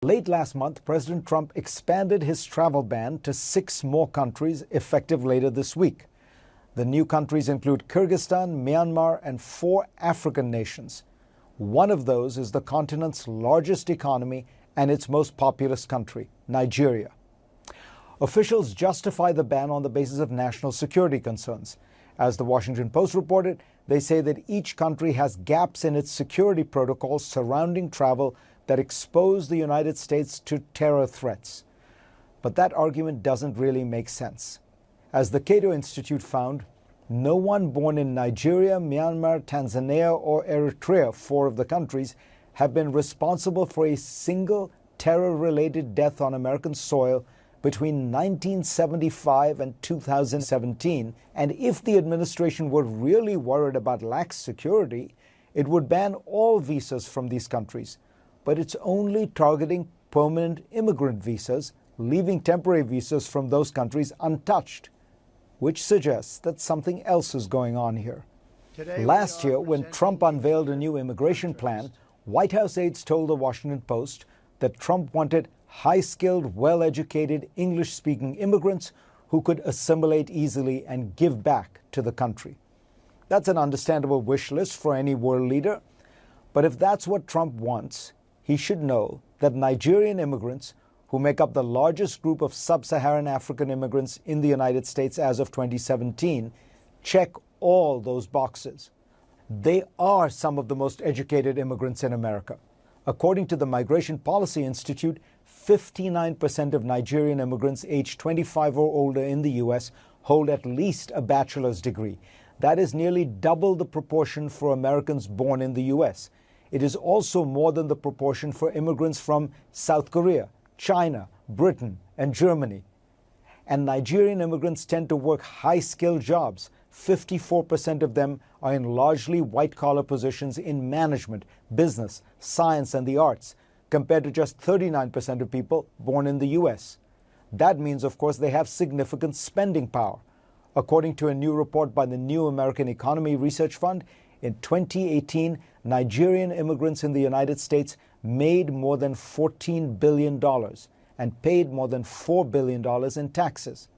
Late last month, President Trump expanded his travel ban to 6 more countries effective later this week. The new countries include Kyrgyzstan, Myanmar, and 4 African nations. One of those is the continent's largest economy and its most populous country, Nigeria. Officials justify the ban on the basis of national security concerns. As the Washington Post reported, they say that each country has gaps in its security protocols surrounding travel that expose the United States to terror threats. But that argument doesn't really make sense. As the Cato Institute found, no one born in Nigeria, Myanmar, Tanzania, or Eritrea, 4 of the countries, have been responsible for a single terror-related death on American soil between 1975 and 2017. And if the administration were really worried about lax security, it would ban all visas from these countries. But it's only targeting permanent immigrant visas, leaving temporary visas from those countries untouched, which suggests that something else is going on here. Last year, when Trump unveiled a new immigration plan, White House aides told the Washington Post that Trump wanted high-skilled, well-educated, English-speaking immigrants who could assimilate easily and give back to the country. That's an understandable wish list for any world leader. But if that's what Trump wants, he should know that Nigerian immigrants, who make up the largest group of sub-Saharan African immigrants in the United States as of 2017, check all those boxes. They are some of the most educated immigrants in America. According to the Migration Policy Institute, 59% of Nigerian immigrants aged 25 or older in the U.S. hold at least a bachelor's degree. That is nearly double the proportion for Americans born in the U.S. It is also more than the proportion for immigrants from South Korea, China, Britain, and Germany. And Nigerian immigrants tend to work high-skilled jobs. 54% of them are in largely white-collar positions in management, business, science, and the arts, compared to just 39% of people born in the U.S. That means, of course, they have significant spending power. According to a new report by the New American Economy Research Fund, in 2018, Nigerian immigrants in the United States made more than $14 billion and paid more than $4 billion in taxes.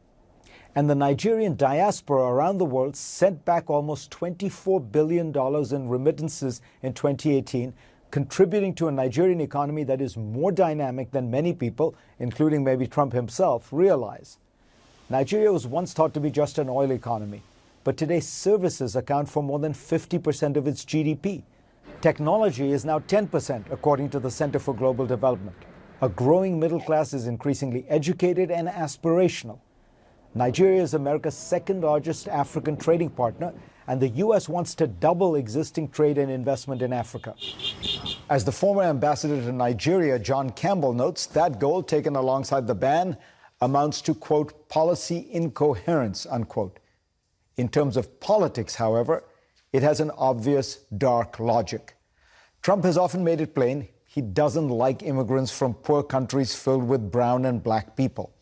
And the Nigerian diaspora around the world sent back almost $24 billion in remittances in 2018, contributing to a Nigerian economy that is more dynamic than many people, including maybe Trump himself, realize. Nigeria was once thought to be just an oil economy, but today services account for more than 50% of its GDP. Technology is now 10%, according to the Center for Global Development. A growing middle class is increasingly educated and aspirational. Nigeria is America's second-largest African trading partner, and the U.S. wants to double existing trade and investment in Africa. As the former ambassador to Nigeria, John Campbell, notes, that goal, taken alongside the ban, amounts to, quote, policy incoherence, unquote. In terms of politics, however, it has an obvious dark logic. Trump has often made it plain he doesn't like immigrants from poor countries filled with brown and black people.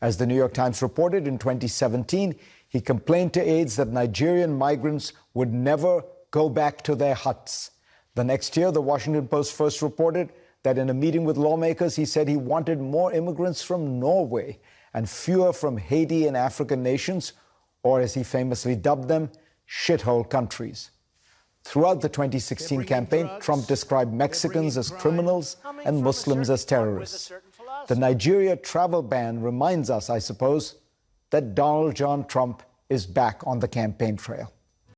As the New York Times reported in 2017, he complained to aides that Nigerian migrants would never go back to their huts. The next year, the Washington Post first reported that in a meeting with lawmakers, he said he wanted more immigrants from Norway and fewer from Haiti and African nations, or as he famously dubbed them, shithole countries. Throughout the 2016 campaign, Trump described Mexicans as criminals and Muslims as terrorists. The Nigeria travel ban reminds us, I suppose, that Donald John Trump is back on the campaign trail.